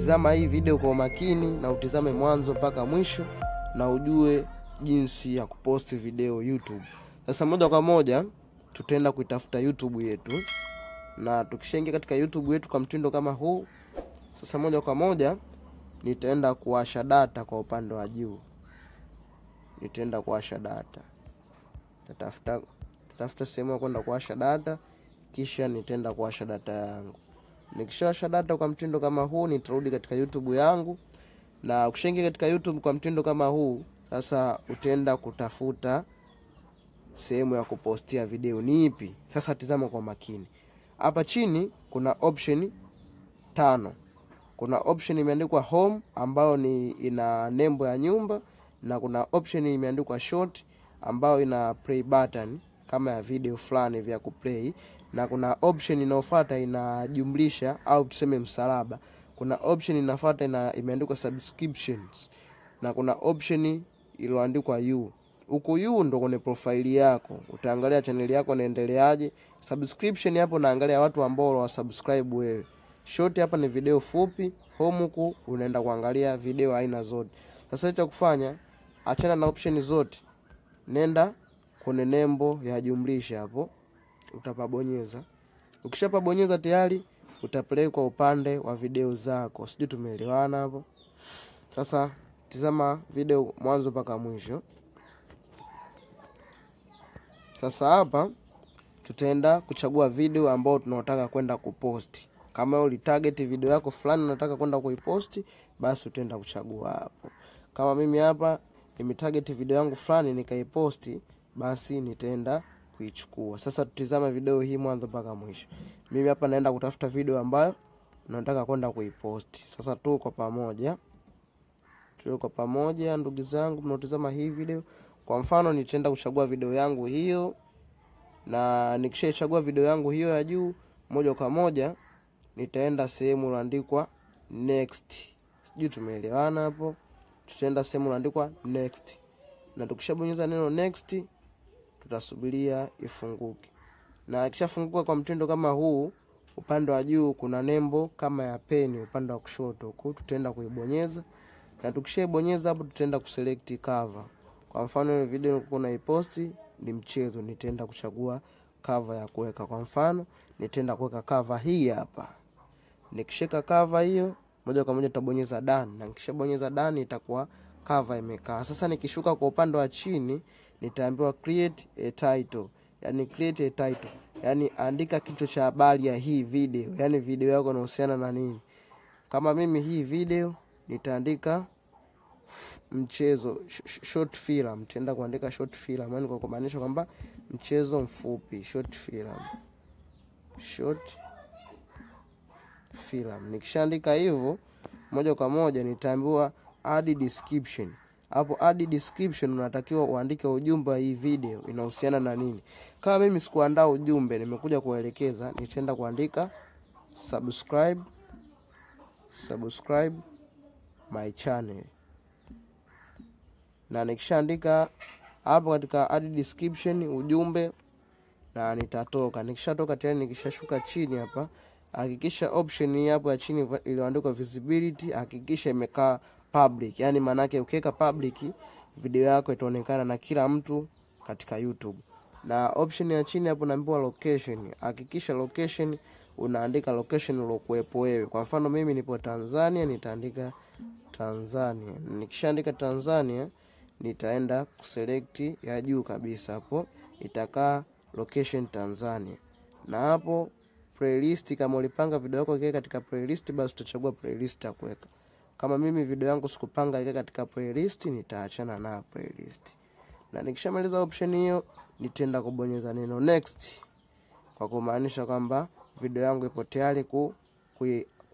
tizama hii video kwa makini na utizame mwanzo mpaka mwisho na ujue jinsi ya kuposti video YouTube. Sasa moja kwa moja tutaenda kuitafuta YouTube yetu, na tukishaingia katika YouTube yetu kwa mtindo kama huu, sasa moja kwa moja nitaenda kuwasha data kwa upande wa juu. Nitaenda kuwasha data. Tafuta sehemu ya kwenda kuwasha data, kisha nitaenda kuwasha data yangu. Nikishawasha data kwa mtindo kama huu, nitarudi katika YouTube yangu, na ukishaingia katika YouTube kwa mtindo kama huu, sasa utaenda kutafuta sehemu ya kupostia video ni ipi. Sasa tizama kwa makini. Hapa chini kuna option 5. Kuna option imeandikwa home ambayo ina nembo ya nyumba, na kuna option imeandikwa short ambayo ina play button kama ya video fulani vya kuplay, na kuna option inayofuata inajumlisha au tuseme msalaba. Kuna option inafuata imeandikwa subscriptions, na kuna option iliyoandikwa you. Huko you ndo kwenye profile yako, utaangalia channel yako inaendeleaje. Subscription hapo naangalia watu ambao wa subscribe wewe. Short hapa ni video fupi. Home huko unaenda kuangalia video aina zote. Sasa cha kufanya, achana na option zote, nenda kwenye nembo ya jumlisha hapo, utapabonyeza. Ukishapabonyeza tayari utapelekwa upande wa video zako. Sijui tumeelewana hapo. Sasa tizama video mwanzo mpaka mwisho. Sasa hapa tutaenda kuchagua video ambayo tunataka kwenda kuposti. Kama ulitarget video yako fulani unataka kwenda kuiposti, basi utaenda kuchagua hapo. Kama mimi hapa nimetarget video yangu fulani nikaiposti, basi nitaenda kuichukua. Sasa tutizame video hii mwanzo mpaka mwisho. Mimi hapa naenda kutafuta video ambayo nataka kwenda kuiposti. Sasa tuko pamoja ndugu zangu mnaotazama hii video. Kwa mfano nitaenda kuchagua video yangu hiyo, na nikishachagua video yangu hiyo ya juu, moja kwa moja nitaenda sehemu iliyoandikwa next. Sijui tumeelewana hapo. Tutaenda sehemu iliyoandikwa next, na tukishabonyeza neno next tutasubiria ifunguke. Na ikishafunguka kwa mtindo kama huu, upande wa juu kuna nembo kama ya peni upande wa kushoto huko, tutaenda kuibonyeza. Na tukishaibonyeza hapo tutaenda kuselect cover. Kwa mfano ile video nilikuwa naiposti ni mchezo, nitaenda kuchagua cover ya kuweka. Kwa mfano nitaenda kuweka cover hii hapa. Nikishika cover hiyo, moja kwa moja tutabonyeza done, na nikishabonyeza done itakuwa cover imekaa. Sasa nikishuka kwa upande wa chini nitaambiwa create a title. Yani create a title, yani andika kichwa cha habari ya hii video, yani video yako inahusiana na nini. Kama mimi hii video nitaandika mchezo, short film. Nitaenda kuandika short film, yani kwa kumaanisha kwamba mchezo mfupi, short film. Nikishaandika hivyo, moja kwa moja nitaambiwa add description. Hapo add description unatakiwa uandike ujumbe hii video inahusiana na nini. Kama mimi sikuandaa ujumbe, nimekuja kuelekeza, nitaenda kuandika subscribe my channel. Na nikishaandika hapo katika add description ujumbe, na nitatoka. Nikishatoka tayari, nikishashuka chini hapa, hakikisha option hii hapo ya chini iliyoandikwa visibility, hakikisha imekaa public. Yani maana yake ukiweka public, video yako itaonekana na kila mtu katika YouTube. Na option ya chini hapo naambiwa location, hakikisha location unaandika location ulokuepo wewe. Kwa mfano mimi nipo Tanzania, nitaandika Tanzania. Nikishaandika Tanzania, nitaenda kuselect ya juu kabisa hapo, itakaa location Tanzania. Na hapo playlist, kama ulipanga video yako ikae katika playlist, basi utachagua playlist ya kuweka. Kama mimi video yangu sikupanga ikae katika playlist, nitaachana na playlist. Na nikishamaliza option hiyo, nitaenda kubonyeza neno next, kwa kumaanisha kwamba video yangu ipo tayari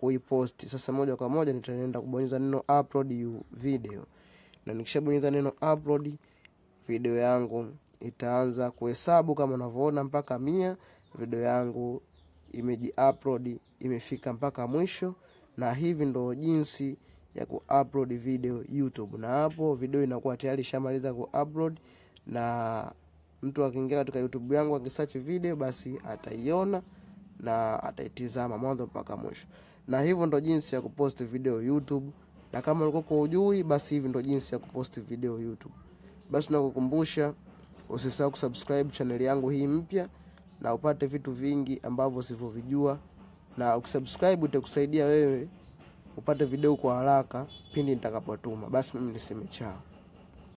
kuipost. Sasa moja kwa moja nitaenda kubonyeza neno upload you video. Na nikishabonyeza neno upload, video yangu itaanza kuhesabu kama unavyoona mpaka 100. Video yangu imeji-upload, imefika mpaka mwisho. Na hivi ndo jinsi ya ku-upload video YouTube. Na hapo video inakuwa tayari shamaliza ku-upload, na mtu akiingia katika YouTube yangu akisearch video, basi ataiona na ataitizama mwanzo mpaka mwisho. Na hivyo ndo jinsi ya kuposti video YouTube. Na kama ulikuwa hujui, basi hivi ndo jinsi ya kuposti video YouTube. Basi nakukumbusha usisahau kusubscribe channel yangu hii mpya na upate vitu vingi ambavyo usivyovijua. Na ukisubscribe itakusaidia wewe upate video kwa haraka pindi nitakapotuma. Basi mimi niseme chao.